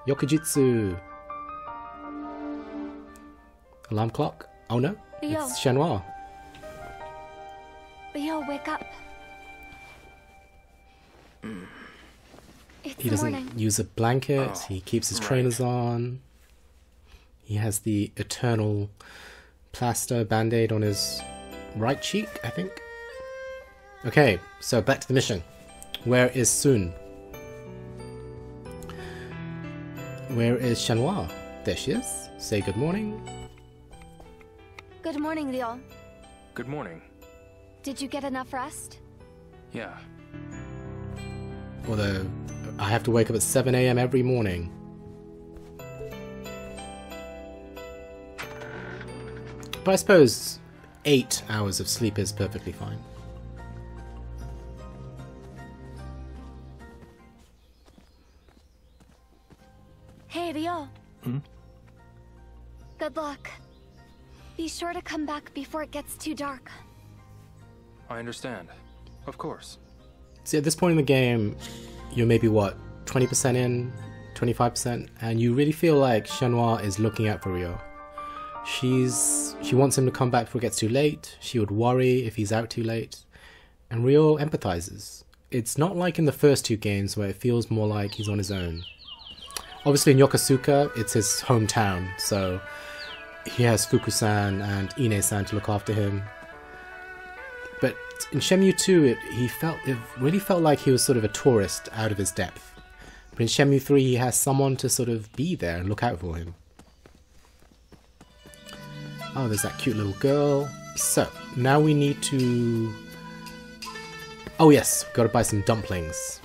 Yokujitsu. Alarm clock? Oh no, Ryo. it's Shenmue. Ryo, wake up. It's He doesn't morning. use a blanket, Oh, he keeps his right. trainers on. He has the eternal plaster band-aid on his right cheek, I think. Okay, so back to the mission. Where is Sun? Where is Shenhua? There she is. Say good morning. Good morning, Ryo. Good morning. Did you get enough rest? Yeah. Although, I have to wake up at 7 AM every morning. But I suppose 8 hours of sleep is perfectly fine. Hey, Ryo. Good luck. Be sure to come back before it gets too dark. I understand. Of course. See, at this point in the game, you're maybe, what, 20% in, 25%, and you really feel like Shenhua is looking out for Ryo. She wants him to come back before it gets too late, she would worry if he's out too late, and Ryo empathizes. It's not like in the first two games where it feels more like he's on his own. Obviously in Yokosuka, it's his hometown, so he has Fuku-san and Ine-san to look after him. But in Shenmue 2, it really felt like he was sort of a tourist out of his depth. But in Shenmue 3, he has someone to sort of be there and look out for him. Oh, there's that cute little girl. So, now we need to... Oh yes, we've got to buy some dumplings.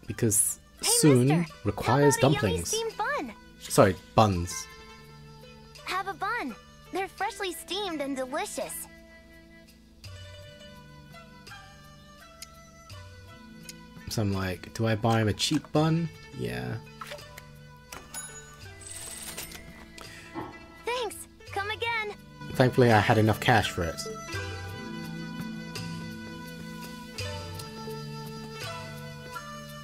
Because Sun mister, requires how about a yummy dumplings. steamed bun? Sorry, buns. Have a bun. They're freshly steamed and delicious. So I'm like, do I buy him a cheap bun? Yeah. Thanks. Come again. Thankfully I had enough cash for it.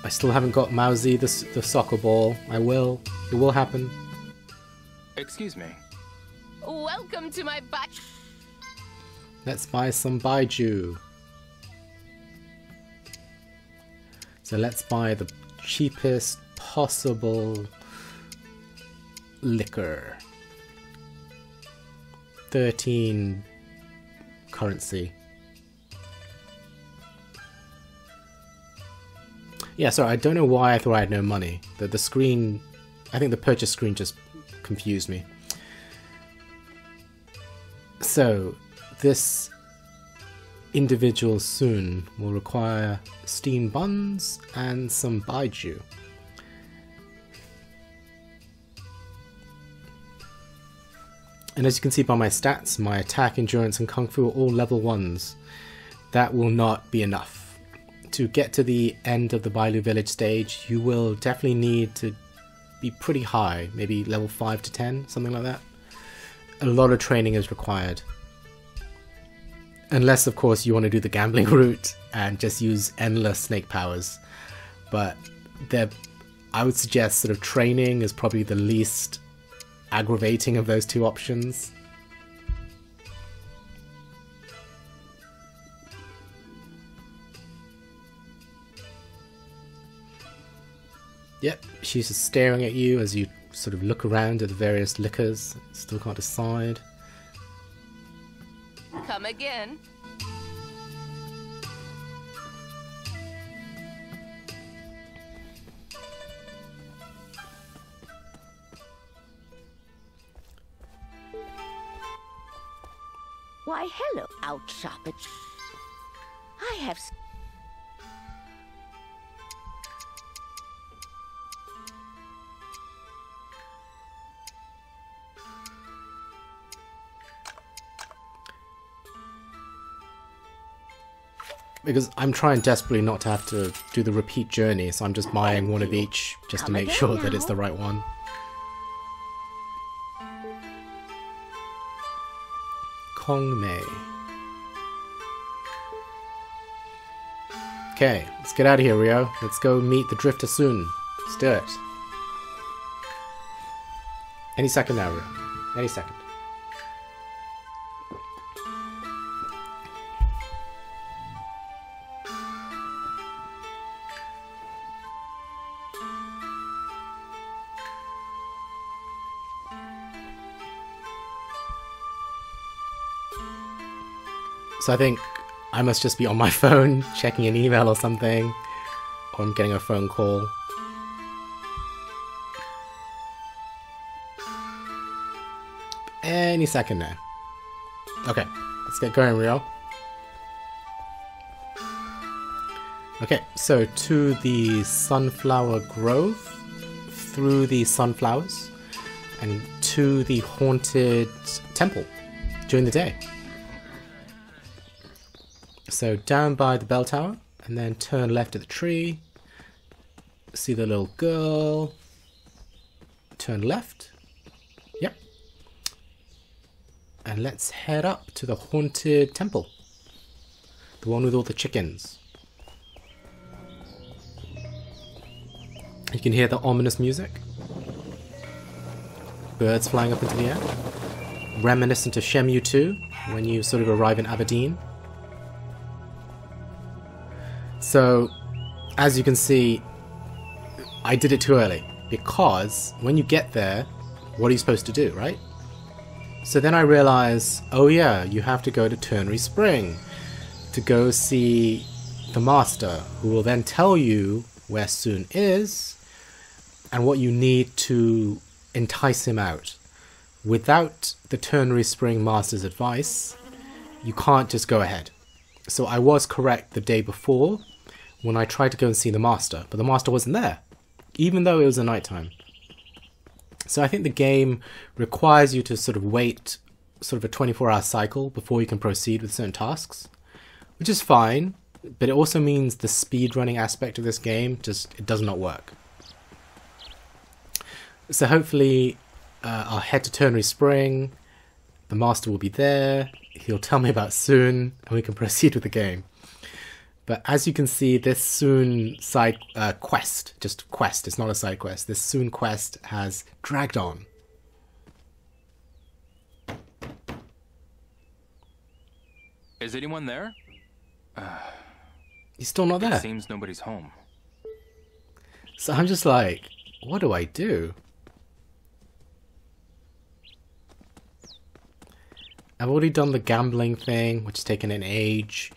I still haven't got Mauzi the soccer ball. I will. It will happen. Excuse me. Welcome to my back. Let's buy some Baiju. So let's buy the cheapest possible liquor. 13 currency. Yeah, sorry, I don't know why I thought I had no money. The screen, I think the purchase screen just confused me. So, this individual Sun will require steamed buns and some Baiju. And as you can see by my stats, my attack, endurance and kung fu are all level 1s. That will not be enough. To get to the end of the Bailu village stage, you will definitely need to be pretty high, maybe level 5 to 10, something like that. A lot of training is required. Unless, of course, you want to do the gambling route and just use endless snake powers. But I would suggest sort of training is probably the least aggravating of those two options. Yep, she's just staring at you as you sort of look around at the various liquors. Still can't decide. Come again. Why, hello, out shopping. I have... Because I'm trying desperately not to have to do the repeat journey, so I'm just buying one of each just to make sure that it's the right one. Kong Mei. Okay, let's get out of here, Ryo. Let's go meet the Drifter soon. Let's do it. Any second now, Rio. Any second. So I think I must just be on my phone checking an email or something, or I'm getting a phone call. Any second now. Okay, let's get going, Rio. Okay, so to the Sunflower Grove, through the sunflowers, and to the haunted temple during the day. So down by the bell tower, and then turn left at the tree. See the little girl. Turn left. Yep. And let's head up to the haunted temple. The one with all the chickens. You can hear the ominous music. Birds flying up into the air. Reminiscent of Shenmue 2, when you sort of arrive in Aberdeen. So, as you can see, I did it too early, because when you get there, what are you supposed to do, right? So then I realized, oh yeah, you have to go to Ternary Spring to go see the Master, who will then tell you where Sun is and what you need to entice him out. Without the Ternary Spring Master's advice, you can't just go ahead. So I was correct the day before when I tried to go and see the Master, but the Master wasn't there, even though it was a nighttime. So I think the game requires you to sort of wait sort of a 24-hour cycle before you can proceed with certain tasks, which is fine, but it also means the speedrunning aspect of this game it does not work. So hopefully I'll head to Ternary Spring, the Master will be there, he'll tell me about Sun, and we can proceed with the game. But as you can see, this Sun side quest, just quest, it's not a side quest, this Sun quest has dragged on. Is anyone there? He's still not there. It seems nobody's home. So I'm just like, what do I do? I've already done the gambling thing, which has taken an age.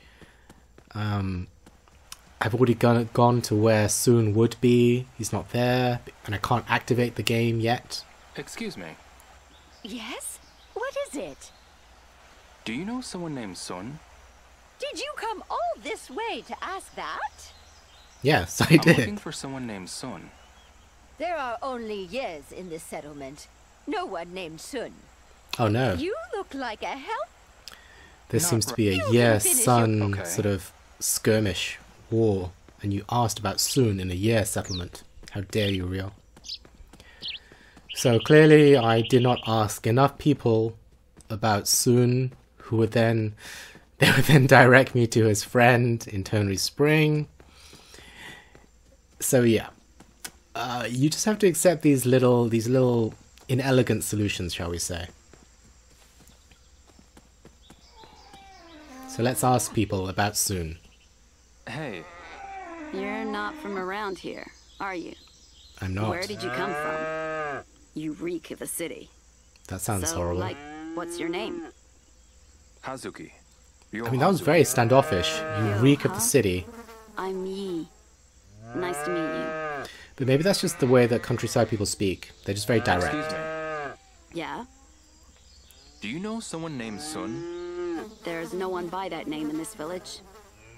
I've already gone to where Sun would be. He's not there, and I can't activate the game yet. Excuse me. Yes? What is it? Do you know someone named Sun? Did you come all this way to ask that? Yes, I I'm did. looking for someone named Sun. There are only Yes in this settlement. No one named Sun. Oh no. You look like a help. This Not seems to be a You can Year finish Sun Okay. sort of skirmish war, and you asked about Sun in a Year settlement. How dare you, Rio? So clearly I did not ask enough people about Sun, who would then direct me to his friend in Ternary Spring. So yeah, you just have to accept these little inelegant solutions, shall we say. So let's ask people about Sun. Hey, You're not from around here, are you? I'm not. Where did you come from? You reek of the city. That sounds So, horrible. like, what's your name? Hazuki. I mean, that was very standoffish. You reek of the city. I'm Yi. Nice to meet you. But maybe that's just the way that countryside people speak. They're just very direct. Excuse me. Yeah? Do you know someone named Sun? There's no one by that name in this village.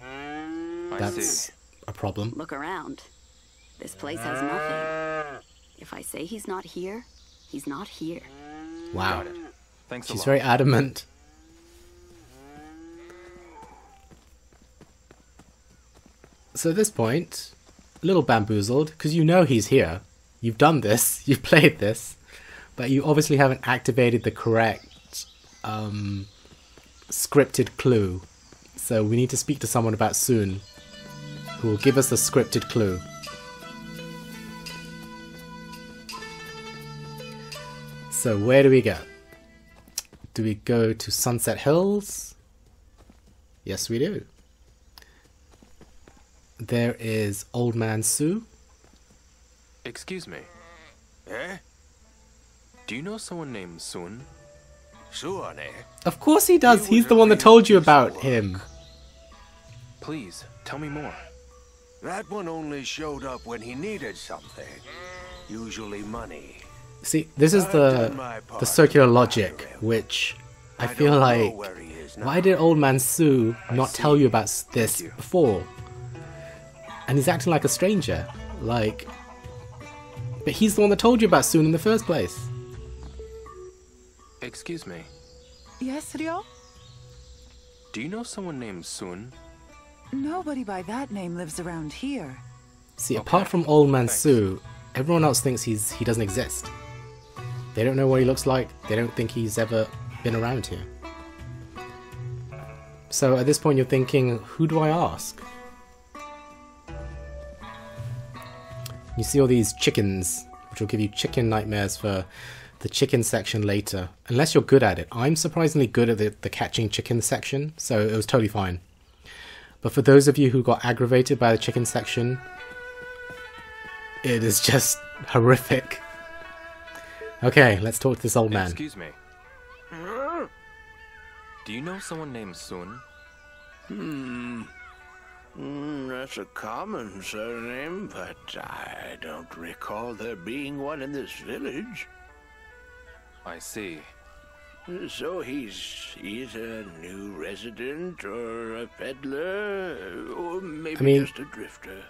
I That's see. a problem. Look around. This place has nothing. If I say he's not here, he's not here. Wow. Got it. Thanks a She's lot. very adamant. So at this point, a little bamboozled, because you know he's here. You've done this, you've played this, but you obviously haven't activated the correct scripted clue. So we need to speak to someone about Sun, who will give us the scripted clue. So where do we go? Do we go to Sunset Hills? Yes, we do. There is Old Man Sue. Excuse me. Eh? Do you know someone named Sun? Suan, eh? Of course he does. He He's was the a one that real told you piece of about work. him. Please, tell me more. That one only showed up when he needed something. Usually money. See, this is I've the done my part circular to logic, flatter him. which I I feel don't know like, where he is now. why did Old Man Sue not see. tell you about this you. before? And he's acting like a stranger, like. But he's the one that told you about Soon in the first place. Excuse me. Yes, Ryo? Do you know someone named Sun? Nobody by that name lives around here. See, Okay, apart from Old Man thanks. Sue, everyone else thinks he doesn't exist. They don't know what he looks like. They don't think he's ever been around here. So at this point, you're thinking, who do I ask? You see all these chickens, which will give you chicken nightmares for the chicken section later, unless you're good at it. I'm surprisingly good at the catching chicken section, so it was totally fine. But for those of you who got aggravated by the chicken section, it is just horrific. Okay, let's talk to this old man. Excuse me. Do you know someone named Sun? That's a common surname, but I don't recall there being one in this village. I see. So he's a new resident, or a peddler, or maybe I mean, just a drifter.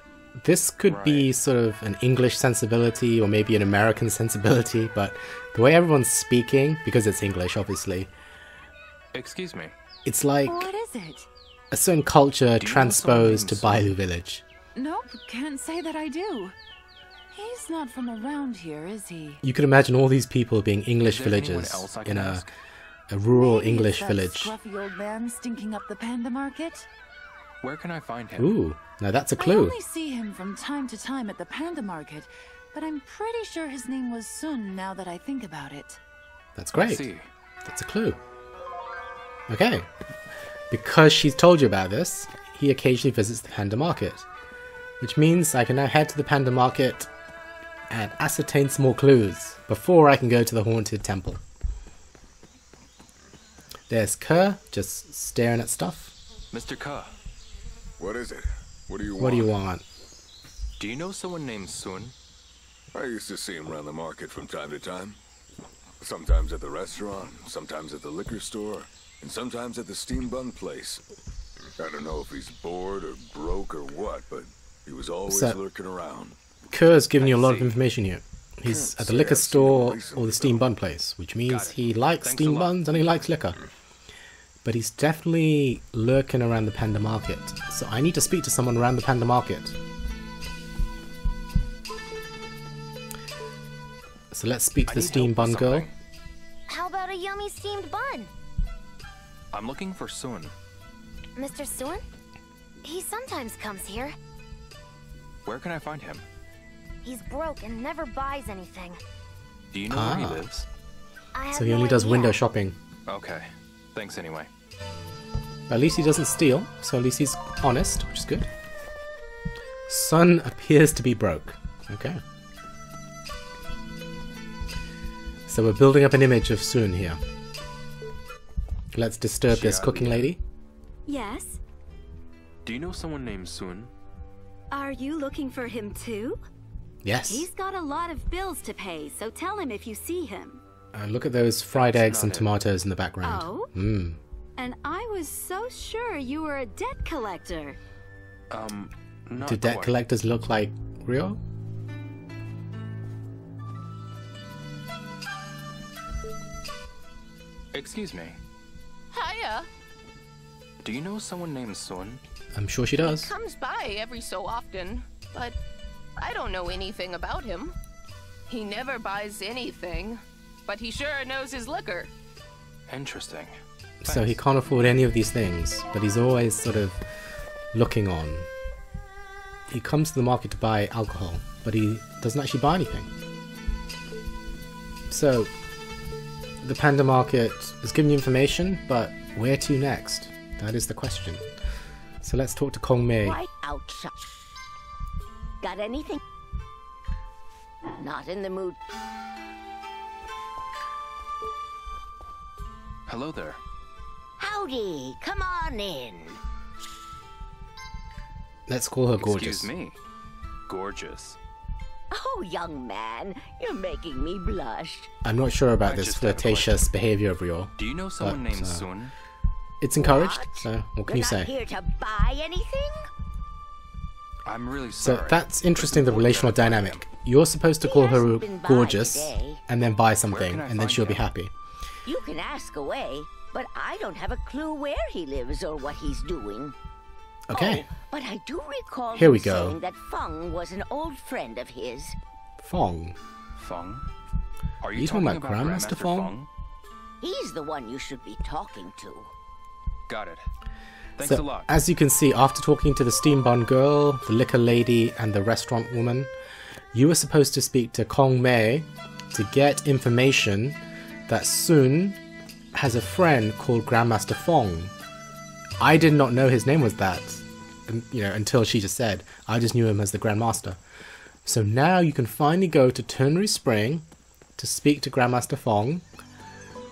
This could be sort of an English sensibility or maybe an American sensibility, but the way everyone's speaking, because it's English obviously, Excuse me. it's like What is it? a certain culture know someone transposed to named Bailu Village. Nope, can't say that I do. He's not from around here, is he? You could imagine all these people being English Is there anyone villagers else I in can a ask? rural Maybe it's English that village. Scruffy old man stinking up the panda market. Where can I find him? Ooh, now that's a I clue. only see him from time to time at the panda market, but I'm pretty sure his name was Sun now that I think about it. That's I great. see. That's a clue. Okay. Because she's told you about this, he occasionally visits the panda market. Which means I can now head to the panda market and ascertain some more clues before I can go to the haunted temple. There's Kerr, just staring at stuff. Mr. Ka, What is it? What do you want? What do you want? do you know someone named Sun? I used to see him around the market from time to time. Sometimes at the restaurant, sometimes at the liquor store, and sometimes at the steam bun place. I don't know if he's bored or broke or what, but he was always So- lurking around. Kerr's giving you a lot of see. information here. He's Can't at the say liquor I've seen him store recently, or the steam though. bun place, which means Got it. he likes Thanks a steam lot. buns and he likes liquor. But he's definitely lurking around the panda market. So I need to speak to someone around the panda market. So let's speak to I the need steam help bun with girl. something. How about a yummy steamed bun? I'm looking for Sun. Mr. Sun? He sometimes comes here. Where can I find him? He's broke and never buys anything. Do you know where he Ah. lives? I have So he no only does idea. window shopping. Okay. Thanks anyway. At least he doesn't steal, so at least he's honest, which is good. Sun appears to be broke. Okay. So we're building up an image of Sun here. Let's disturb this cooking lady. Yes? Do you know someone named Sun? Are you looking for him too? Yes. He's got a lot of bills to pay, so tell him if you see him. Look at those fried That's eggs and not it. tomatoes in the background. Oh? Mmm. And I was so sure you were a debt collector. Not Do debt quite. collectors look like Rio? Excuse me. Hiya. Do you know someone named Sun? I'm sure she does. Comes by every so often, but I don't know anything about him. He never buys anything, but he sure knows his liquor. Interesting. So he can't afford any of these things, but he's always sort of looking on. He comes to the market to buy alcohol, but he doesn't actually buy anything. So, the Panda Market has given you information, but where to next? That is the question. So let's talk to Kong Mei. Right outside. Got anything? Not in the mood. Hello there. Howdy, come on in. Let's call her gorgeous. Excuse me. Gorgeous. Oh, young man, you're making me blush. I'm not sure about I this just have a flirtatious behavior of Ryo. Do you know someone But, named Sun? It's encouraged, What? so what can You're you not say? here to buy anything? I'm really So sorry. that's interesting, the but it's relational important that I find dynamic. You're supposed to call He her hasn't been by gorgeous today. and then buy something, can I and then find she'll be him? happy. You can ask away, but I don't have a clue where he lives or what he's doing. Okay, Oh, but I do recall Here him we go. saying that Feng was an old friend of his. Fong. Feng? Are You you talking talking about about Grandmaster Feng? He's the one you should be talking to. Got it. Thanks a So, lot. as you can see, after talking to the steam bun girl, the liquor lady, and the restaurant woman, you were supposed to speak to Kong Mei to get information that Sun has a friend called Grandmaster Fong. I did not know his name was that, until she just said. I just knew him as the Grandmaster. So now you can finally go to Ternary Spring to speak to Grandmaster Fong,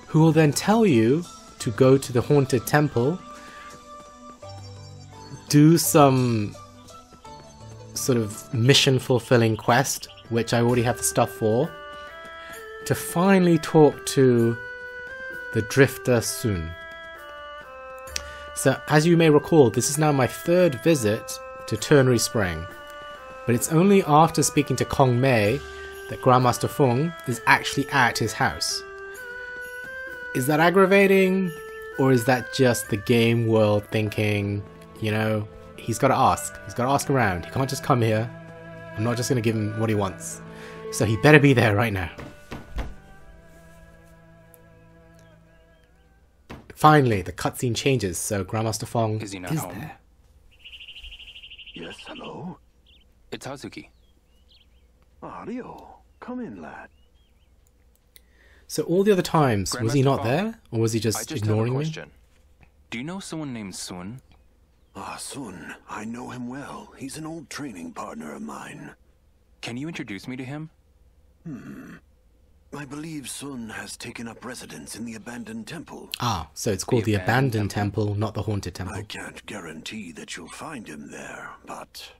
who will then tell you to go to the Haunted Temple, do some sort of mission-fulfilling quest, which I already have the stuff for, to finally talk to the Drifter Sun. So, as you may recall, this is now my third visit to Ternary Spring, but it's only after speaking to Kong Mei that Grandmaster Feng is actually at his house. Is that aggravating, or is that just the game world thinking, he's got to ask. He's got to ask around. He can't just come here. I'm not just going to give him what he wants. So he better be there right now. Finally, the cutscene changes, so Grandmaster Feng Is he not home? there. Yes, hello? It's Hazuki. Ryo, come in, lad. So all the other times, was he Grandmaster not Feng, there? Or was he I just just ignoring have a me? question. Do you know someone named Sun? Sun. I know him well. He's an old training partner of mine. Can you introduce me to him? I believe Sun has taken up residence in the abandoned temple. Ah, so it's called the Abandoned Temple, not the Haunted Temple. I can't guarantee that you'll find him there, but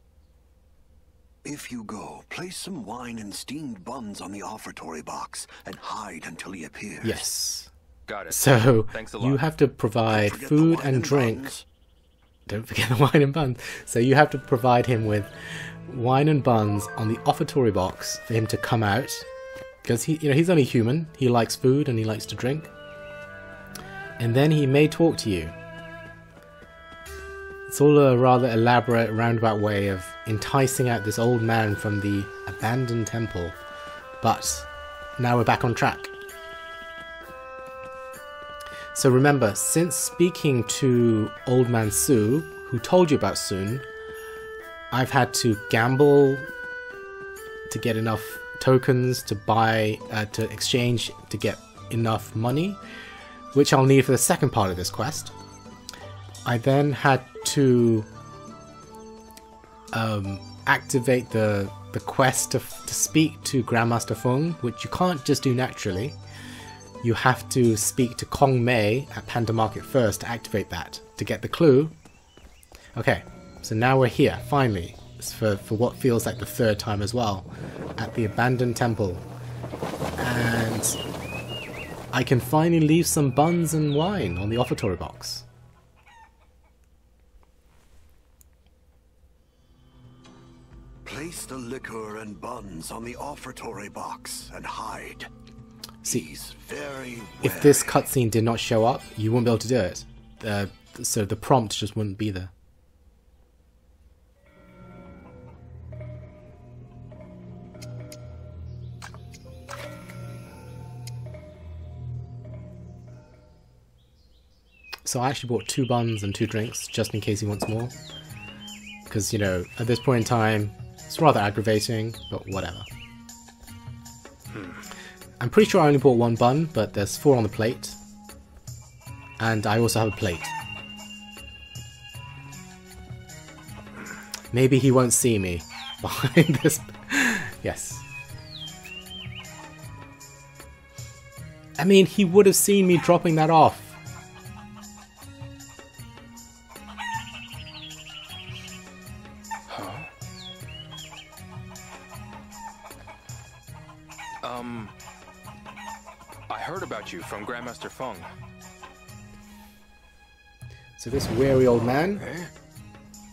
if you go, place some wine and steamed buns on the offertory box and hide until he appears. Yes. Got it. So Thanks a you lot. have to provide Forget the food wine and drink. buns. Don't forget the wine and buns. So you have to provide him with wine and buns on the offertory box for him to come out, because he's only human. He likes food and he likes to drink, and then he may talk to you. It's all a rather elaborate, roundabout way of enticing out this old man from the abandoned temple. But now we're back on track. So remember, since speaking to Old Man Su, who told you about Sun, I've had to gamble to get enough tokens to buy, to exchange to get enough money, which I'll need for the second part of this quest. I then had to activate the quest to speak to Grandmaster Feng, which you can't just do naturally. You have to speak to Kong Mei at Panda Market first to activate that, to get the clue. Okay, so now we're here, finally, for what feels like the third time as well, at the abandoned temple. And I can finally leave some buns and wine on the offertory box. Place the liquor and buns on the offertory box and hide. See, He's very if this wary. cutscene did not show up, you wouldn't be able to do it. So the prompt just wouldn't be there. So I actually bought 2 buns and 2 drinks, just in case he wants more. Because, at this point in time, it's rather aggravating, but whatever. I'm pretty sure I only bought one bun, but there's 4 on the plate. And I also have a plate. Maybe he won't see me behind this. Yes. I mean, he would have seen me dropping that off. I heard about you from Grandmaster Feng. So this weary old man. Eh?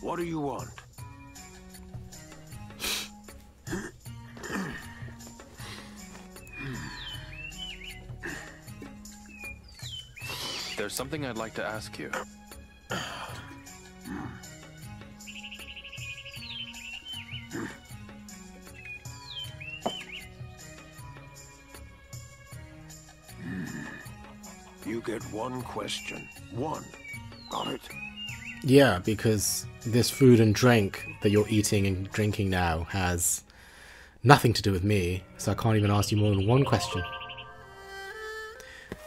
What do you want? There's something I'd like to ask you. You get one question. One. Got it? Yeah, because this food and drink that you're eating and drinking now has nothing to do with me, so I can't even ask you more than one question.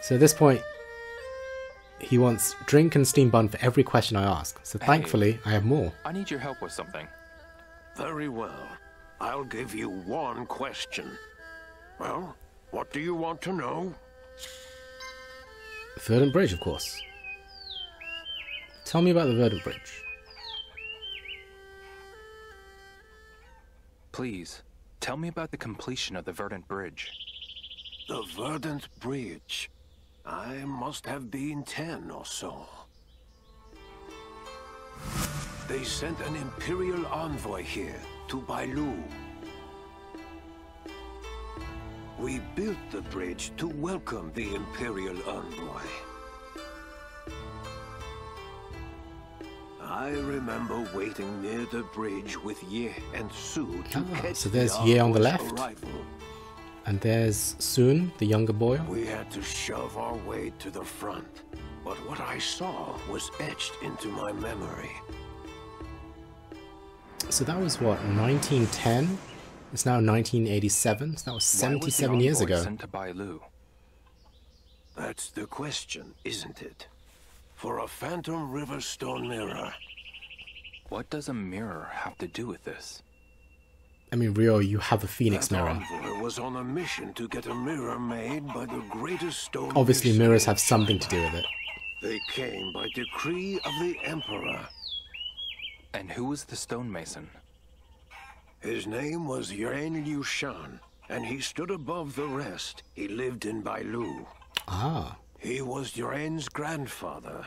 So at this point, he wants drink and steam bun for every question I ask. So thankfully, I have more. I need your help with something. Very well. I'll give you one question. Well, what do you want to know? Verdant Bridge, of course. Tell me about the Verdant Bridge. Please, tell me about the completion of the Verdant Bridge. The Verdant Bridge. I must have been 10 or so. They sent an Imperial envoy here to Bailu. We built the bridge to welcome the Imperial envoy. I remember waiting near the bridge with Ye and Su to catch so there's the Ye on the envoy's left. arrival. And there's Sun, the younger boy. We had to shove our way to the front, but what I saw was etched into my memory. So that was what, 1910? It's now 1987, so that was 77 years ago. Sent to Bailu? That's the question, isn't it? For a Phantom River stone mirror. What does a mirror have to do with this? I mean, Rio, you have a Phoenix That mirror. envoy was on a mission to get a mirror made by the greatest stone. Obviously, mirrors have something to do with it. They came by decree of the Emperor. And who was the stonemason? His name was Yuan Liu Shan, and he stood above the rest. He lived in Bailu. Ah. He was Yuan's grandfather.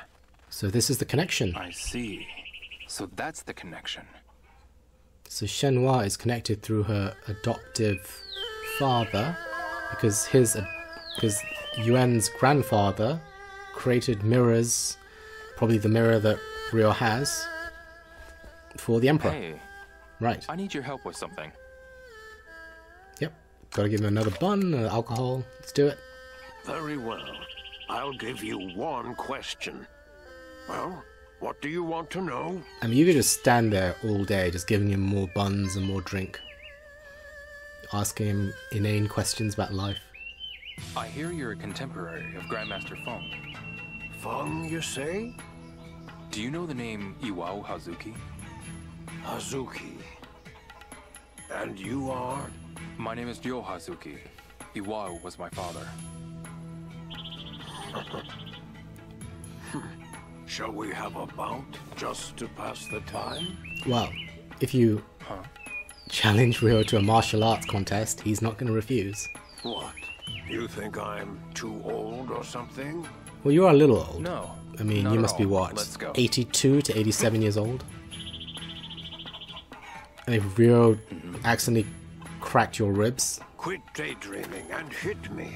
So this is the connection. I see. So that's the connection. So Shenmue is connected through her adoptive father, because Yuan's grandfather created mirrors, probably the mirror that Rio has, for the Emperor. Hey, right. I need your help with something. Yep. Gotta give him another bun, alcohol. Let's do it. Very well. I'll give you one question. Well, what do you want to know? I mean, you could just stand there all day, just giving him more buns and more drink. Asking him inane questions about life. I hear you're a contemporary of Grandmaster Feng. Feng, you say? Do you know the name Iwao Hazuki? Hazuki. And you are? My name is Ryo Hazuki. Iwao was my father. Shall we have a bout, just to pass the time? Well, if you challenge Rio to a martial arts contest, he's not going to refuse. What? You think I'm too old or something? Well, you are a little old. No. I mean, not you at must be all. what? Let's go. 82 to 87 years old? And if Rio accidentally cracked your ribs, Quit daydreaming and hit me.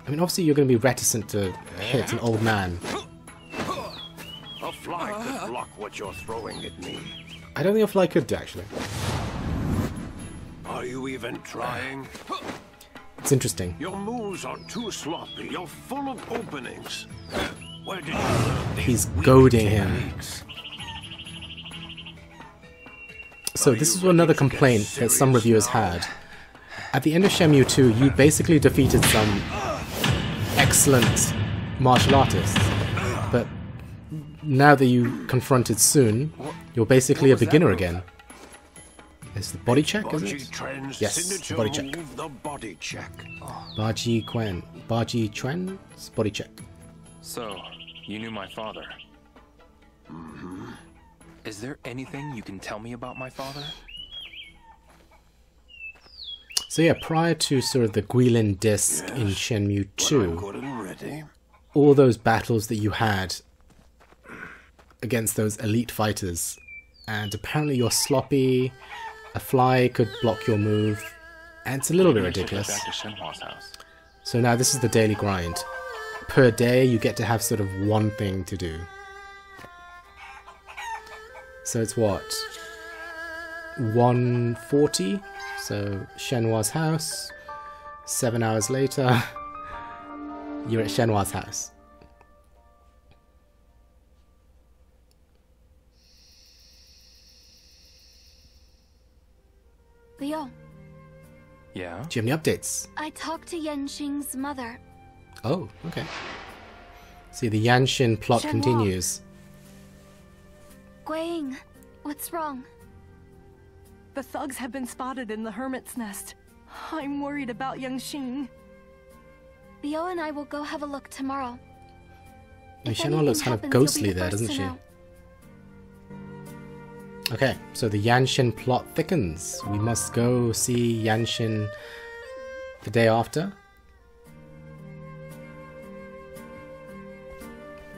I mean, obviously you're going to be reticent to hit an old man. A fly could block what you're throwing at me. I don't think a fly could, actually. Are you even trying? It's interesting. Your moves are too sloppy. You're full of openings. Where did you learn these He's weak goading him. techniques? So this is another complaint that some reviewers had. at the end of Shenmue 2, you basically defeated some excellent martial artists. But now that you confronted Sun, you're basically a beginner again. It's the body check, isn't it? Yes, the body check. The body check. Baji Quen's body check. So, you knew my father. Mm-hmm. Is there anything you can tell me about my father? So yeah, prior to sort of the Guilin disc in Shenmue 2, all those battles that you had against those elite fighters, and apparently you're sloppy, a fly could block your move, and it's a little bit ridiculous. Back to Shenhua's house. So now this is the daily grind. Per day you get to have sort of one thing to do. So it's what? 1:40? So Shenhua's house, 7 hours later, you're at Shenhua's house. Leo, Yeah? Do you have any updates? I talked to Yanxing's mother. Oh, okay. See, the Yanshin plot Shenhua. continues. Guiying, what's wrong? The thugs have been spotted in the Hermit's Nest. I'm worried about Yanxing. Leo and I will go have a look tomorrow. I mean, If Shenhua looks anything kind of happens, you'll be ghostly the there, first doesn't to she? know. Okay, so the Yanshin plot thickens. We must go see Yanshin the day after.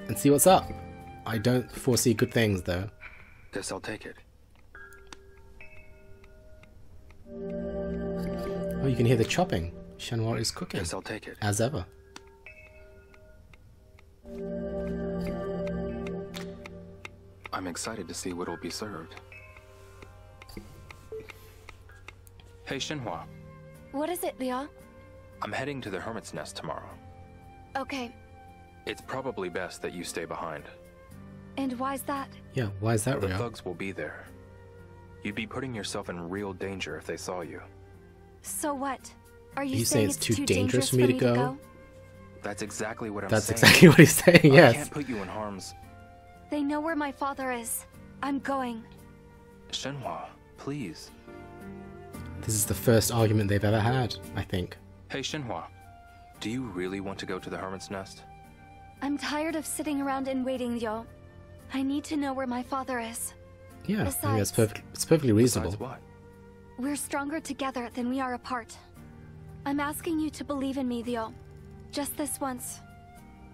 And see what's up. I don't foresee good things, though. Guess I'll take it. Oh, you can hear the chopping. Shenhua is cooking. Guess I'll take it. As ever. I'm excited to see what'll be served. Hey, Shenhua. What is it, Leo? I'm heading to the Hermit's Nest tomorrow. Okay, It's probably best that you stay behind. and why's that? Yeah, why is that, The Rio? thugs will be there. You'd be putting yourself in real danger if they saw you. So what? Are you You say saying it's too dangerous for me to go? That's exactly what I'm That's saying. exactly what he's saying, I yes. can't put you in harm's... They know where my father is. I'm going. Shenhua, please. This is the first argument they've ever had, I think. Hey, Shenhua. Do you really want to go to the Hermit's Nest? I'm tired of sitting around and waiting, Yo. I need to know where my father is. Yeah, I think that's Besides- it's perfectly reasonable. Besides what? We're stronger together than we are apart. I'm asking you to believe in me, Leo. Just this once.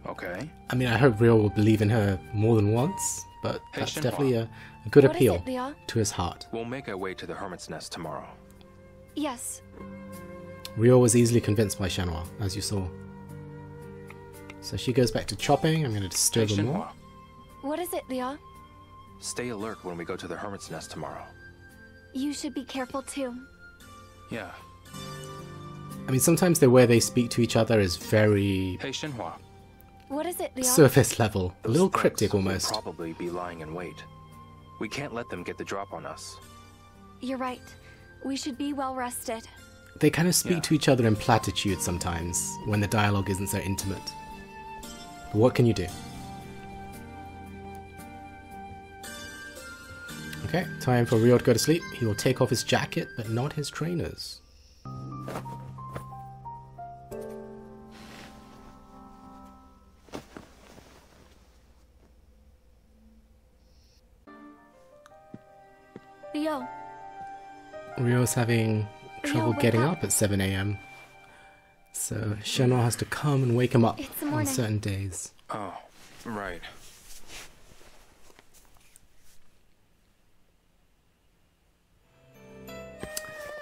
Okay. I mean, I hope Rio will believe in her more than once, but Hey, that's Shenhua. definitely a good What is appeal it, Leo? to his heart. We'll make our way to the Hermit's Nest tomorrow. Yes. Rio was easily convinced by Shenhua, as you saw. So she goes back to chopping. I'm going to disturb Hey, her Shenhua. more. What is it, Leo? Stay alert when we go to the Hermit's Nest tomorrow. You should be careful too. Yeah. I mean, sometimes the way they speak to each other is very Hey, Shenhua. What is it, Leo? surface level, a Those little thugs cryptic will almost. probably be lying in wait. We can't let them get the drop on us. You're right. We should be well rested. They kind of speak Yeah. to each other in platitudes sometimes, when the dialogue isn't so intimate. But what can you do? Okay, time for Rio to go to sleep. He will take off his jacket, but not his trainers. Leo, Rio's having trouble wake getting up. up at 7 a.m. So Shenhua has to come and wake him up It's the on morning. certain days. Oh, right.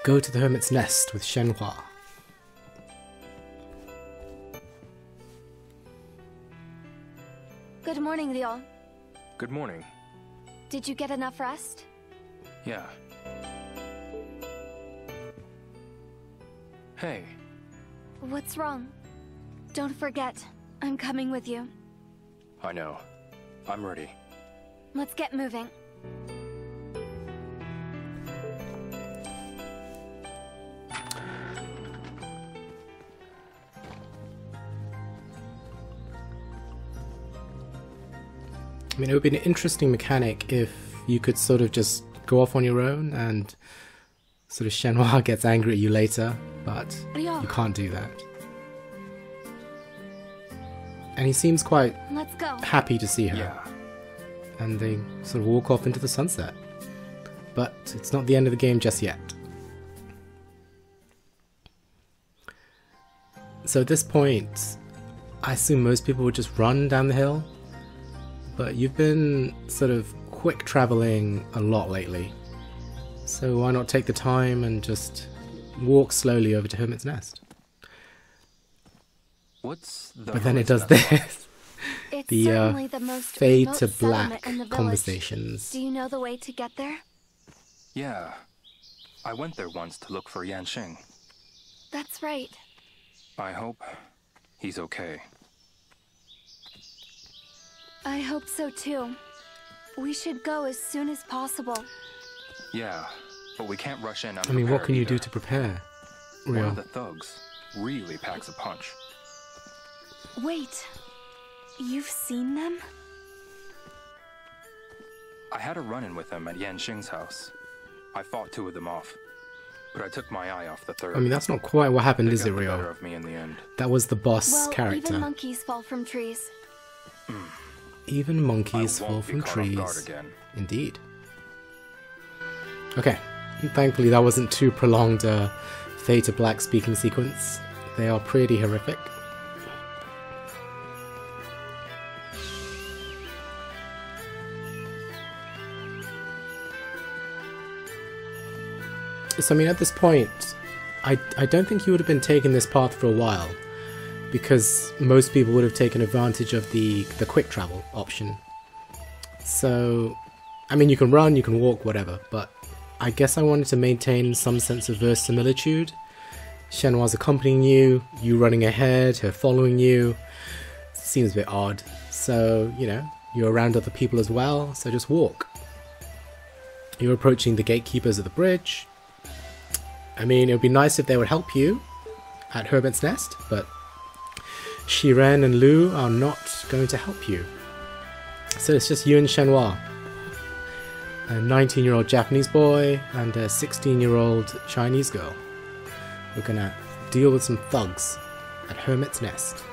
Go to the Hermit's Nest with Shenhua. good morning, Leo. Good morning. Did you get enough rest? Yeah. Hey, What's wrong? Don't forget, I'm coming with you. I know. I'm ready. Let's get moving. I mean, it would be an interesting mechanic if you could sort of just go off on your own and sort of Shenhua gets angry at you later, but you can't do that. And he seems quite happy to see her. Yeah. And they sort of walk off into the sunset. But it's not the end of the game just yet. So at this point, I assume most people would just run down the hill. But you've been sort of quick traveling a lot lately. So why not take the time and just walk slowly over to Hermit's Nest? But then it does this. The fade to black conversations. Do you know the way to get there? Yeah. I went there once to look for Yanxing. That's right. I hope he's okay. I hope so too. We should go as soon as possible. Yeah, but we can't rush in. I mean, what can you do to prepare? One of the thugs really packs a punch. Wait, you've seen them? I had a run-in with them at Yanxing's house. I fought 2 of them off, but I took my eye off the 3rd. I mean, that's not quite what happened, is it, Rio? Of me in the end. That was the boss character. Even monkeys fall from trees. Even monkeys fall from trees. Indeed. Okay, thankfully that wasn't too prolonged fade to black speaking sequence. They are pretty horrific. So I mean, at this point, I don't think you would have been taking this path for a while, because most people would have taken advantage of the quick travel option. So, I mean, you can run, you can walk, whatever, but I guess I wanted to maintain some sense of verisimilitude. Shenhua's accompanying you, you running ahead, her following you. Seems a bit odd. So, you know, you're around other people as well, so just walk. You're approaching the gatekeepers at the bridge. I mean, it would be nice if they would help you at Hermit's Nest, but Shiren and Lu are not going to help you. So it's just you and Shenhua. A 19-year-old Japanese boy and a 16-year-old Chinese girl. We're gonna deal with some thugs at Hermit's Nest.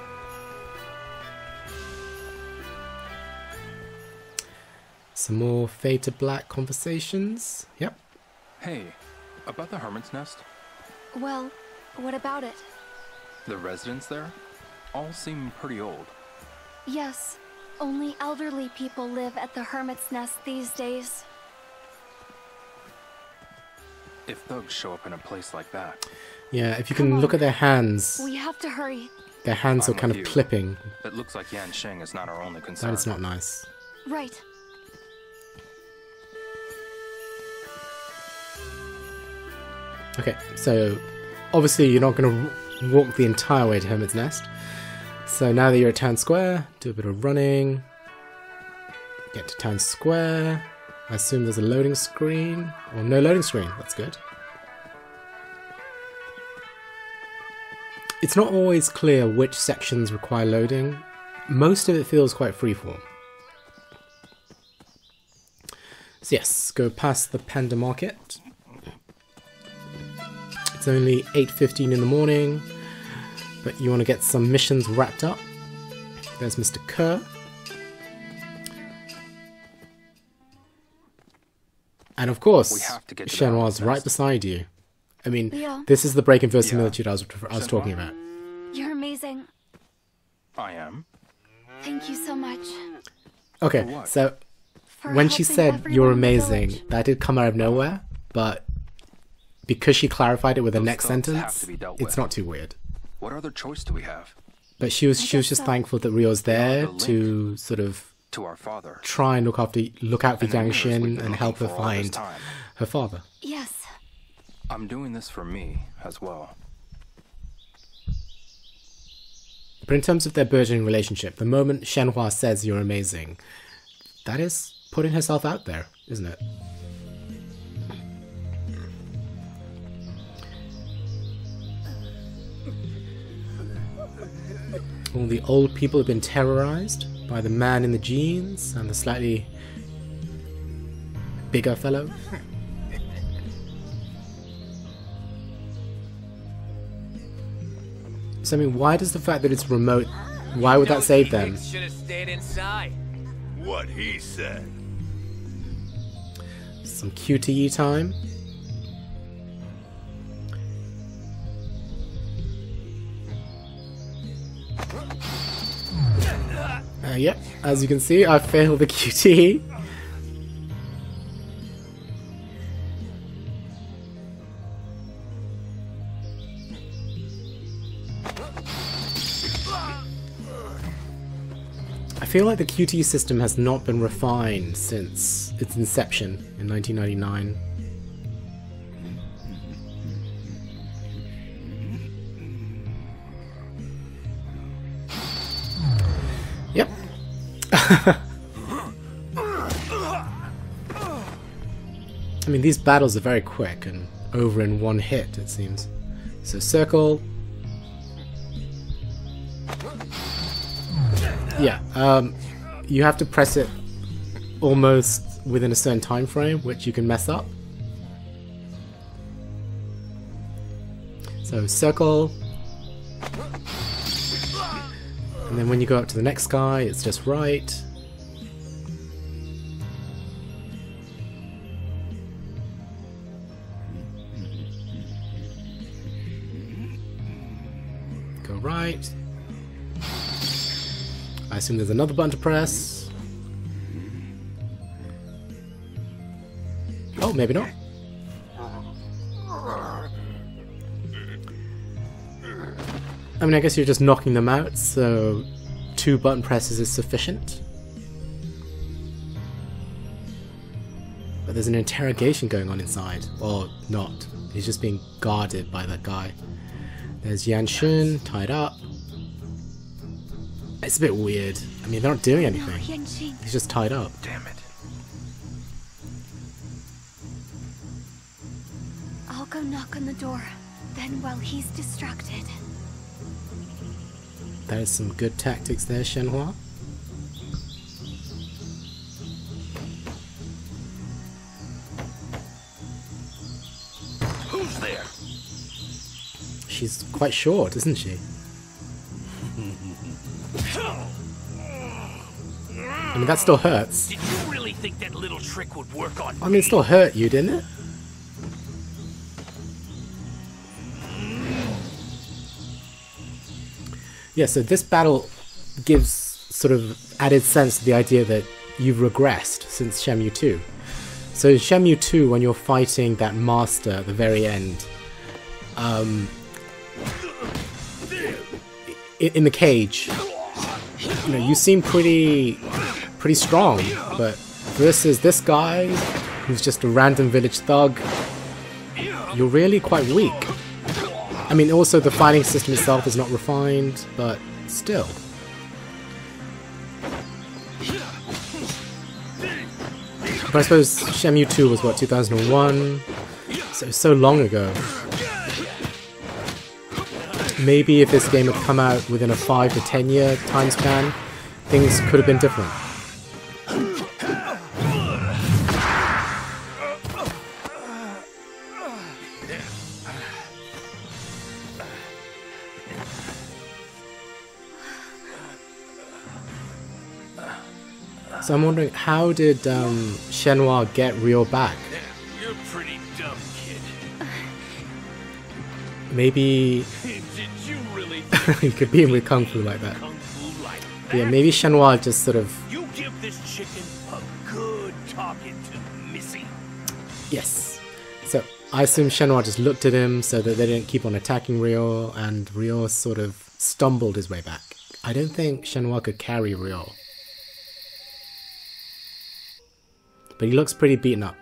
Some more fade to black conversations. Yep. Hey, about the Hermit's Nest? Well, what about it? The residents there all seem pretty old. Yes, only elderly people live at the Hermit's Nest these days. If thugs show up in a place like that... Yeah, if you can look at their hands... We have to hurry. Their hands are kind of clipping. It looks like Yanxing is not our only concern. That is not nice. Right. Okay, so obviously you're not going to walk the entire way to Hermit's Nest. So now that you're at Town Square, do a bit of running. Get to Town Square. I assume there's a loading screen. Or no loading screen, that's good. It's not always clear which sections require loading. Most of it feels quite freeform. So yes, go past the Panda Market. It's only 8:15 in the morning, but you want to get some missions wrapped up. There's Mr. Kerr. And of course, Shenhua's right beside you. I mean, Leo. This is the break in verisimilitude I was talking about. You're amazing. I am. Thank you so much. Okay, so when she said you're amazing, that did come out of nowhere, but because she clarified it with the next sentence, it's not too weird. What other choice do we have? But she was just thankful that Rio's there to sort of to our father. Try and look out for Yanxing and help her find her father. Yes. I'm doing this for me as well. But in terms of their burgeoning relationship, the moment Shenhua says you're amazing, that is putting herself out there, isn't it? All the old people have been terrorized. by the man in the jeans and the slightly bigger fellow. So I mean, why does the fact that it's remote, why would that save them? Should have stayed inside. What he said. Some QTE time. Yep, as you can see, I failed the QTE. I feel like the QTE system has not been refined since its inception in 1999. Yep. I mean, these battles are very quick and over in one hit, it seems. So circle. Yeah, you have to press it almost within a certain time frame, which you can mess up. So circle. And then when you go up to the next guy, it's just right. Go right. I assume there's another button to press. Oh, maybe not. I mean, I guess you're just knocking them out, so 2 button presses is sufficient. But there's an interrogation going on inside. Or not. He's just being guarded by that guy. There's Yanshun tied up. It's a bit weird. I mean, they're not doing anything. He's just tied up. Damn it. I'll go knock on the door. Then while he's distracted. That is some good tactics there, Shenhua. Who's there? She's quite short, isn't she? I mean, that still hurts. Did you really think that little trick would work on me? I mean, it still hurt you, didn't it? Yeah, so this battle gives sort of added sense to the idea that you've regressed since Shenmue 2. So in Shenmue 2, when you're fighting that master at the very end, in the cage, you know, you seem pretty strong, but versus this guy, who's just a random village thug, you're really quite weak. I mean, also the fighting system itself is not refined, but still. But I suppose Shenmue 2 was what, 2001? So long ago. Maybe if this game had come out within a 5 to 10 year time span, things could have been different. So I'm wondering, how did Shenhua get Ryo back? You're pretty dumb, kid. Maybe Did you really he could be with Kung Fu like that. Kung Fu like Yeah, maybe Shenhua just sort of... You give this chicken a good talking to, Missy. Yes. So I assume Shenhua just looked at him so that they didn't keep on attacking Ryo, and Ryo sort of stumbled his way back. I don't think Shenhua could carry Ryo. But he looks pretty beaten up.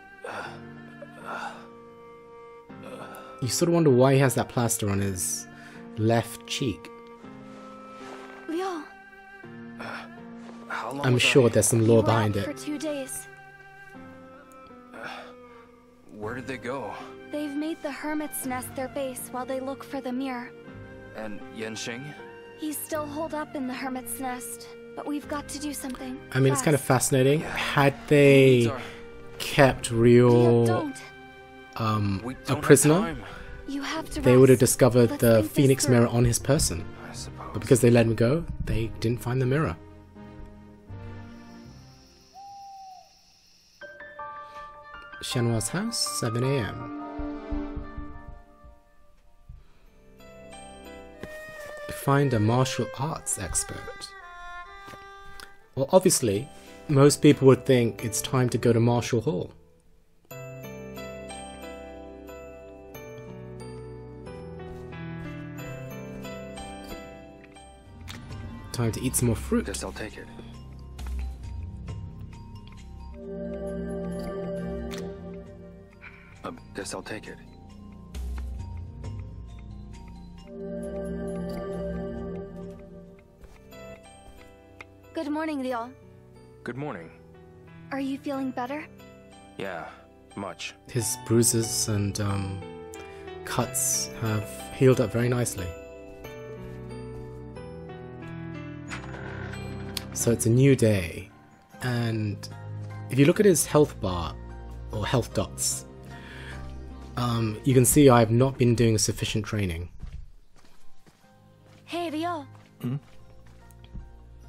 You sort of wonder why he has that plaster on his left cheek. Ryo. How long I'm was sure there's some lore behind For it. 2 days. Where did they go? They've made the Hermit's Nest their base while they look for the mirror. And Yanxing? He's still holed up in the Hermit's Nest. but we've got to do something. I mean, it's kind of fast. fascinating. Had they kept Rio a prisoner, You have to they would have rest. discovered Let's the think this Phoenix through. mirror on his person. But because they let him go, they didn't find the mirror. Shenmue's house, 7 a.m. Find a martial arts expert. Well, obviously, most people would think it's time to go to Martial Hall. Time to eat some more fruit. Guess I'll take it. Guess I'll take it. Good morning, Leo. Good morning. Are you feeling better? Yeah, much. His bruises and cuts have healed up very nicely. So it's a new day, and if you look at his health bar, or health dots, you can see I have not been doing sufficient training. Hey, Leo.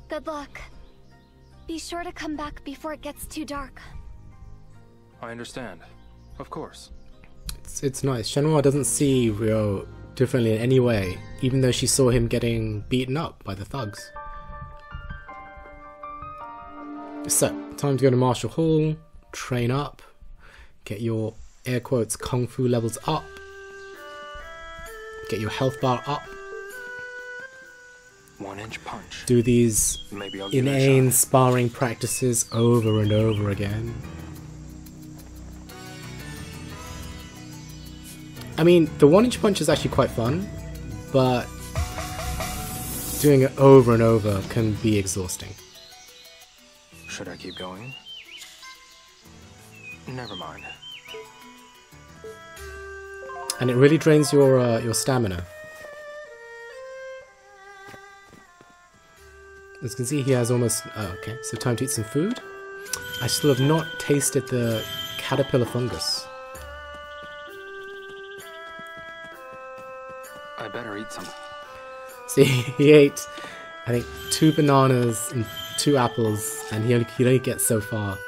Good luck. Be sure to come back before it gets too dark. I understand. Of course. It's nice. Shenmue doesn't see Ryo differently in any way, even though she saw him getting beaten up by the thugs. So, time to go to Martial Hall, train up, get your air quotes kung fu levels up, get your health bar up, 1-inch punch. do these Maybe I'll give it a inane shot. sparring practices over and over again. I mean, the 1-inch punch is actually quite fun, but doing it over and over can be exhausting. Should I keep going? Never mind. And it really drains your stamina. As you can see, he has almost... Oh, okay, so time to eat some food. I still have not tasted the caterpillar fungus. I better eat some. See, he ate, I think, 2 bananas and 2 apples, and he only gets so far.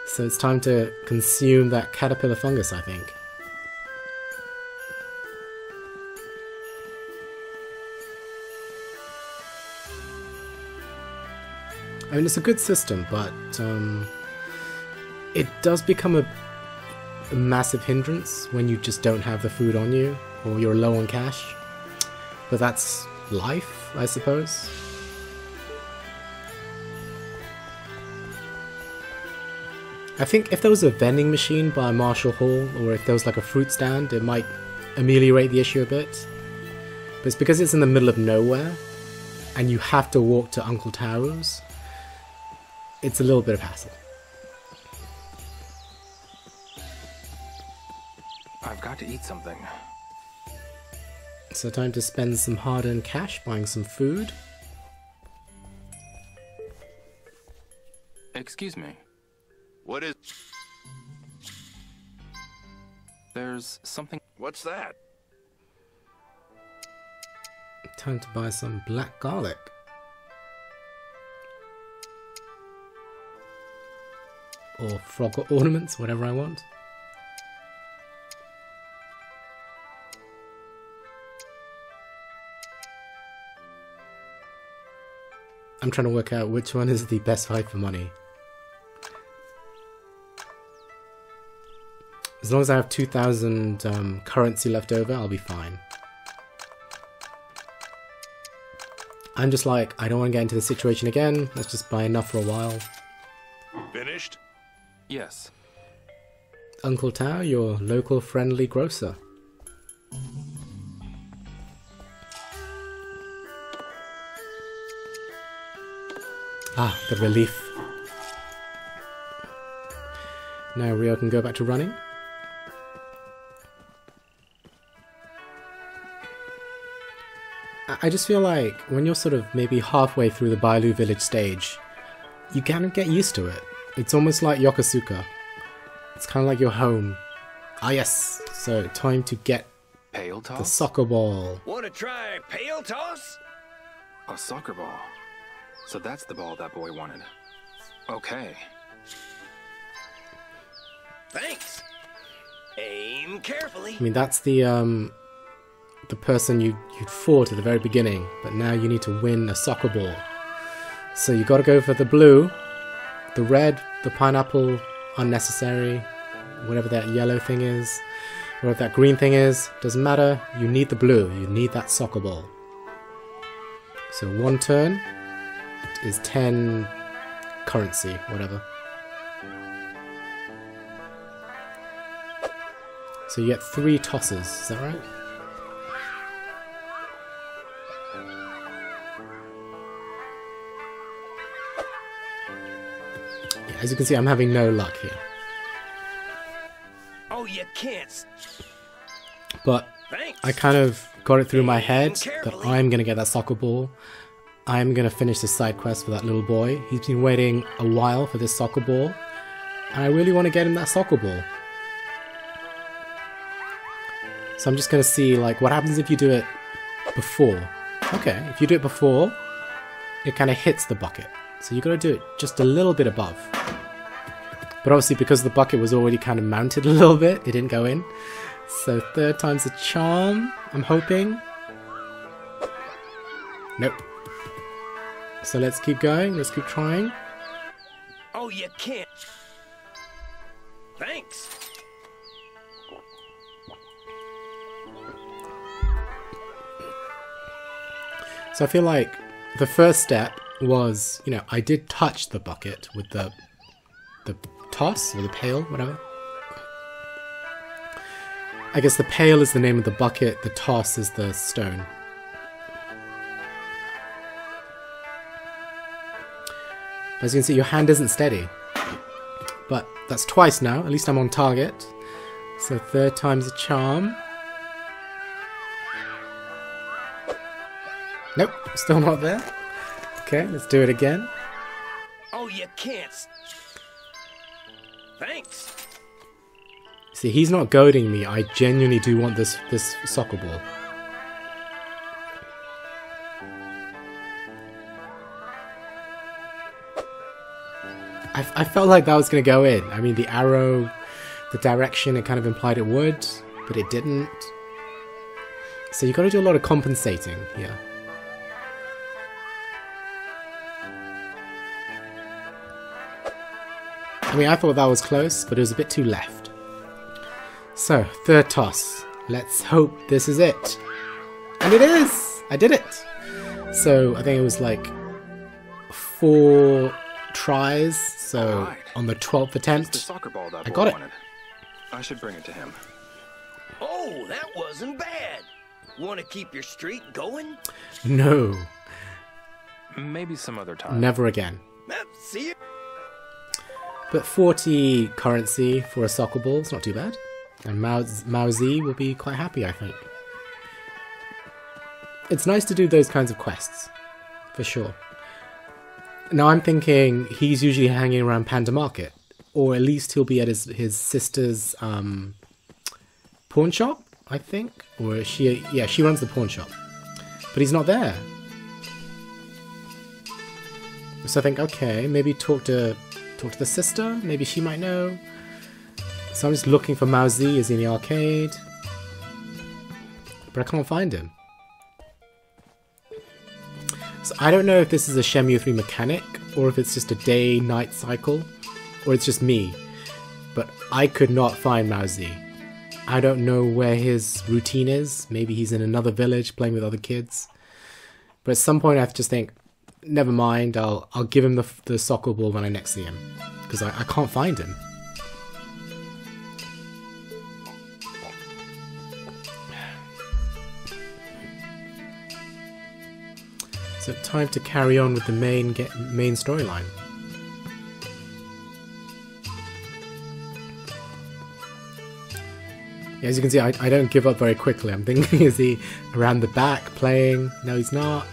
So it's time to consume that caterpillar fungus, I think. I mean, it's a good system, but it does become a massive hindrance when you just don't have the food on you, or you're low on cash. But that's life, I suppose. I think if there was a vending machine by Martial Hall, or if there was like a fruit stand, it might ameliorate the issue a bit. But it's because it's in the middle of nowhere, and you have to walk to Uncle Taro's, it's a little bit of hassle. I've got to eat something. So time to spend some hard-earned cash buying some food. Excuse me. What is... There's something... What's that? Time to buy some black garlic. Or frog ornaments, whatever I want. I'm trying to work out which one is the best fight for money. As long as I have 2,000 currency left over, I'll be fine. I'm just like, I don't want to get into this situation again. Let's just buy enough for a while. Finished? Yes. Uncle Tao, your local friendly grocer. Ah, the relief. Now Rio can go back to running. I just feel like when you're sort of maybe halfway through the Bailu village stage, you kind of get used to it. It's almost like Yokosuka. It's kind of like your home. Ah yes, so time to get Pail toss? the soccer ball. Want to try pail toss? A soccer ball. So that's the ball that boy wanted. Okay. Thanks. Aim carefully. I mean, that's the person you'd fought at the very beginning, but now you need to win a soccer ball. So you got to go for the blue, the red, the pineapple, unnecessary, whatever that yellow thing is, whatever that green thing is, doesn't matter. You need the blue. You need that soccer ball. So one turn is 10 currency, whatever. So you get 3 tosses, is that right? Yeah, as you can see, I'm having no luck here. Oh, you can't. But Thanks. I kind of got it through my head that I'm going to get that soccer ball. I'm going to finish the side quest for that little boy. He's been waiting a while for this soccer ball. And I really want to get him that soccer ball. So I'm just going to see, like, what happens if you do it before. Okay, if you do it before, it kind of hits the bucket. So you got to do it just a little bit above. But obviously, because the bucket was already kind of mounted a little bit, it didn't go in. So 3rd time's a charm, I'm hoping. Nope. So let's keep going, let's keep trying. Oh, you can't. Thanks. So I feel like the first step was, you know, I did touch the bucket with the toss, or the pail, whatever. I guess the pail is the name of the bucket, the toss is the stone. As you can see, your hand isn't steady. But that's twice now, at least I'm on target. So 3rd time's a charm. Nope, still not there. Okay, let's do it again. Oh, you can't. Thanks. See, he's not goading me. I genuinely do want this soccer ball. I felt like that was going to go in. I mean, the arrow, the direction, it kind of implied it would, but it didn't. So you got to do a lot of compensating here. I mean, I thought that was close, but it was a bit too left. So, 3rd toss. Let's hope this is it. And it is! I did it! So, I think it was like 4 tries, so Right. on the 12th attempt, The soccer ball that I boy got it. wanted. I should bring it to him. Oh, that wasn't bad. Want to keep your streak going? No, Maybe some other time. never again. See you. But 40 currency for a soccer ball is not too bad. And Mao Z will be quite happy, I think. It's nice to do those kinds of quests, for sure. Now I'm thinking he's usually hanging around Panda Market, or at least he'll be at his sister's pawn shop, I think, or she runs the pawn shop, but he's not there. So I think, okay, maybe talk to the sister, maybe she might know. So I'm just looking for Mao Z. Is he in the arcade? But I can't find him. So I don't know if this is a Shenmue 3 mechanic, or if it's just a day-night cycle, or it's just me. But I could not find Mao Z. I don't know where his routine is. Maybe he's in another village playing with other kids. But at some point I have to just think, never mind, I'll give him the soccer ball when I next see him. Because I can't find him. So time to carry on with the main storyline. As you can see, I don't give up very quickly. I'm thinking, is he around the back playing? No, he's not.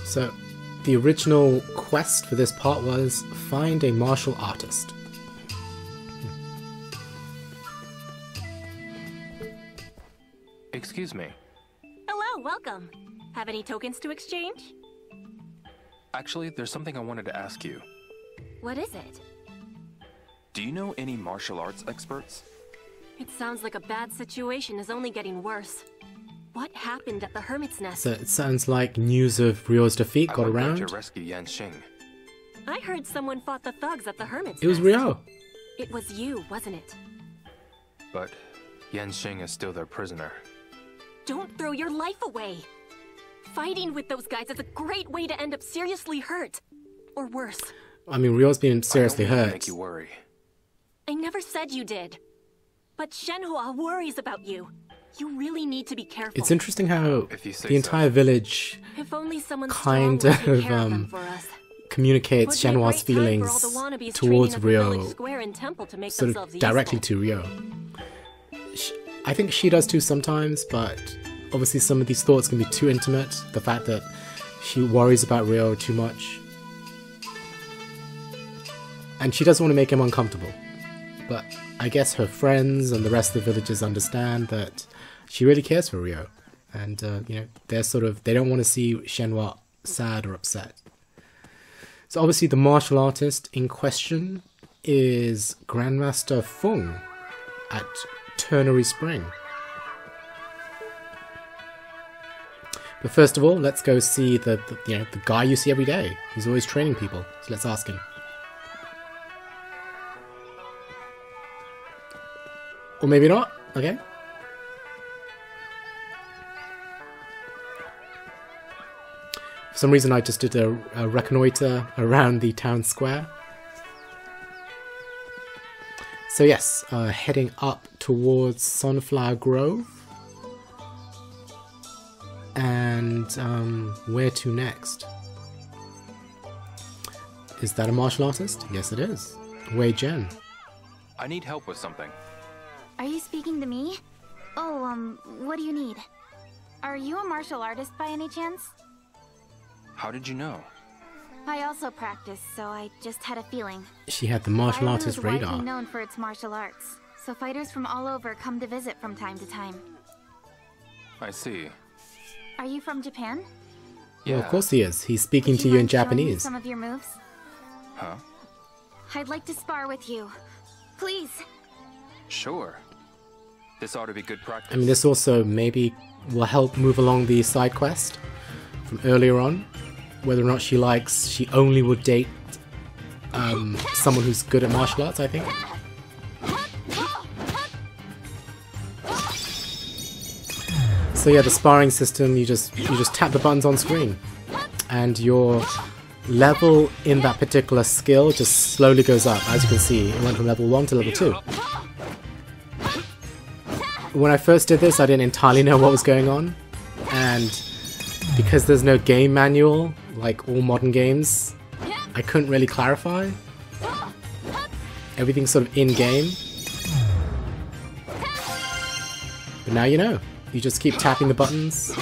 So, the original quest for this part was find a martial artist. Excuse me. Hello, welcome. Have any tokens to exchange? Actually, there's something I wanted to ask you. What is it? Do you know any martial arts experts? It sounds like a bad situation is only getting worse. What happened at the Hermit's Nest? So it sounds like news of Ryo's defeat got around. I went to rescue Yanxing. I heard someone fought the thugs at the Hermit's Nest. It was Ryo. It was you, wasn't it? But Yanxing is still their prisoner. Don't throw your life away! Fighting with those guys is a great way to end up seriously hurt. Or worse. I mean, Ryo's been seriously hurt. Make you worry. I never said you did. But Shenhua worries about you. You really need to be careful. It's interesting how the entire village kind of communicates Shenhua's feelings towards Ryo, sort of directly to Ryo. I think she does too sometimes, but obviously some of these thoughts can be too intimate. The fact that she worries about Ryo too much. And she doesn't want to make him uncomfortable. But I guess her friends and the rest of the villagers understand that she really cares for Ryo. And, you know, they don't want to see Shenhua sad or upset. So obviously the martial artist in question is Grandmaster Feng at Ternary Spring. But first of all, let's go see the guy you see every day. He's always training people. So let's ask him. Or maybe not. Okay. For some reason, I just did a reconnoiter around the town square. So yes, heading up towards Sunflower Grove. And where to next? Is that a martial artist? Yes, it is. Wei Jen. I need help with something. Are you speaking to me? Oh, what do you need? Are you a martial artist by any chance? How did you know? I also practice, so I just had a feeling. She had the martial artist radar. It's widely known for its martial arts, so fighters from all over come to visit from time to time. I see. Are you from Japan? Yeah, well, of course he is. He's speaking to you in Japanese. Some of your moves? Huh? I'd like to spar with you. Please. Sure. This ought to be good practice. I mean, this also maybe will help move along the side quest from earlier on. Whether or not she only would date someone who's good at martial arts, I think. So yeah, the sparring system, you just tap the buttons on screen, and your level in that particular skill just slowly goes up. As you can see, it went from level 1 to level 2. When I first did this, I didn't entirely know what was going on, and because there's no game manual, like all modern games, I couldn't really clarify. Everything's sort of in-game. But now you know. You just keep tapping the buttons.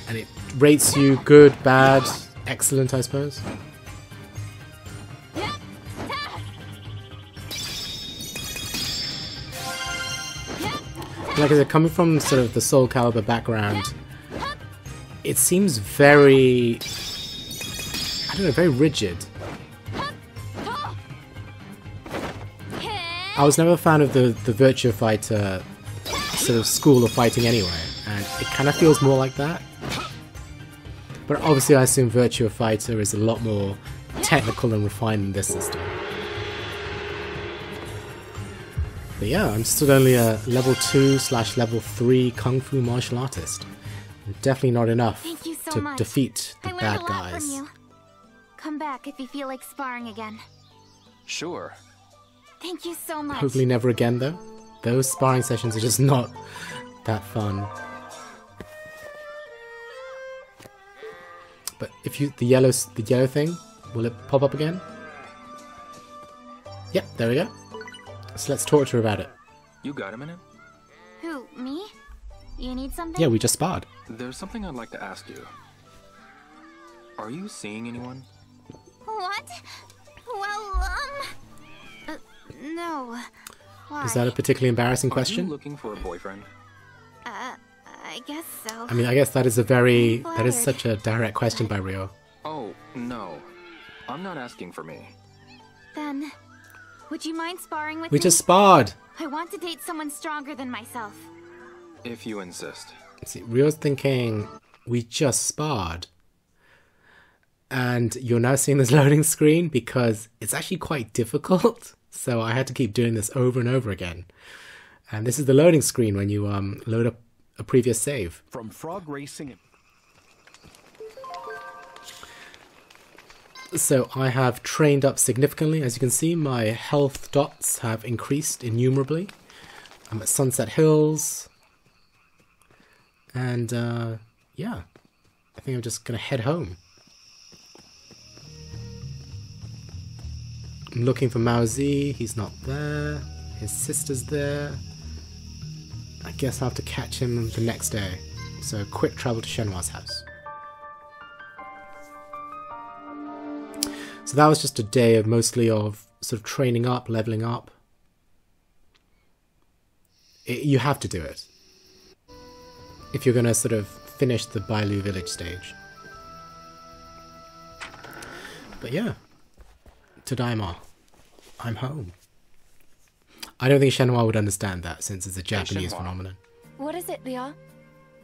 And it rates you good, bad, excellent, I suppose. Like I said, coming from sort of the Soul Calibur background, it seems very, I don't know, very rigid. I was never a fan of the Virtua Fighter sort of school of fighting anyway, and it kind of feels more like that. But obviously I assume Virtua Fighter is a lot more technical and refined than this system. But yeah, I'm still only a level 2/level 3 Kung Fu martial artist. Definitely not enough to defeat the bad guys. From you. Come back if you feel like sparring again. Sure. Thank you so much. Hopefully never again though. Those sparring sessions are just not that fun. But if you the yellow thing, will it pop up again? Yep, there we go. So let's talk to her about it. You got a minute? Who, me? You need something? Yeah, we just sparred. There's something I'd like to ask you. Are you seeing anyone? What? Well, no. Why? Is that a particularly embarrassing question? Are you looking for a boyfriend? I guess so. I mean, I guess that is such a direct question by Rio. Oh, no. I'm not asking for me. Then, would you mind sparring with me? We just sparred! I want to date someone stronger than myself. If you insist. See, Rio's thinking, we just sparred. And you're now seeing this loading screen because it's actually quite difficult. So I had to keep doing this over and over again. And this is the loading screen when you load up a previous save. From frog racing. So I have trained up significantly. As you can see, my health dots have increased innumerably. I'm at Sunset Hills. And yeah, I think I'm just going to head home. I'm looking for Mao Z. He's not there. His sister's there. I guess I'll have to catch him the next day. So quick travel to Shenmue's house. So that was just a day of mostly of sort of training up, leveling up. You have to do it if you're going to sort of finish the Bailu village stage. But yeah, Tadaima, I'm home. I don't think Shenmue would understand that since it's a Japanese phenomenon. What is it, Leo?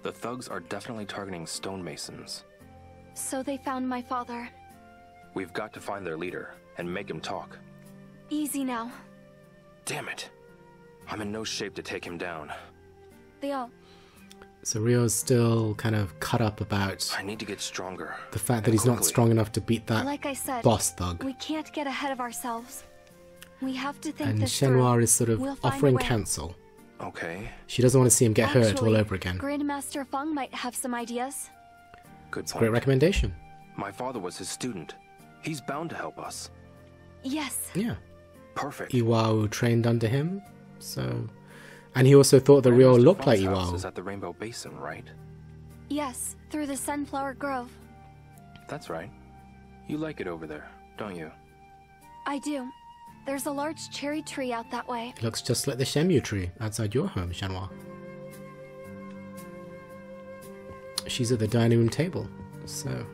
The thugs are definitely targeting stonemasons. So they found my father. We've got to find their leader and make him talk. Easy now. Damn it. I'm in no shape to take him down. Leo. So Rio's still kind of cut up about I need to get stronger. The fact that he's not strong enough to beat that like I said, boss thug. We can't get ahead of ourselves. We have to think And this Shenmue through. is sort of We'll find offering a way. counsel. Okay. She doesn't want to see him get hurt all Actually, over again. Grandmaster Feng might have some ideas. Good It's a point. great recommendation. My father was his student. He's bound to help us. Yes. Yeah. Perfect. Iwao trained under him, so... And he also thought that Rio looked like Feng's house Iwao. is at the Rainbow Basin, right? Yes, through the Sunflower Grove. That's right. You like it over there, don't you? I do. There's a large cherry tree out that way. It looks just like the Shenmue tree outside your home, Shenmue. She's at the dining room table, so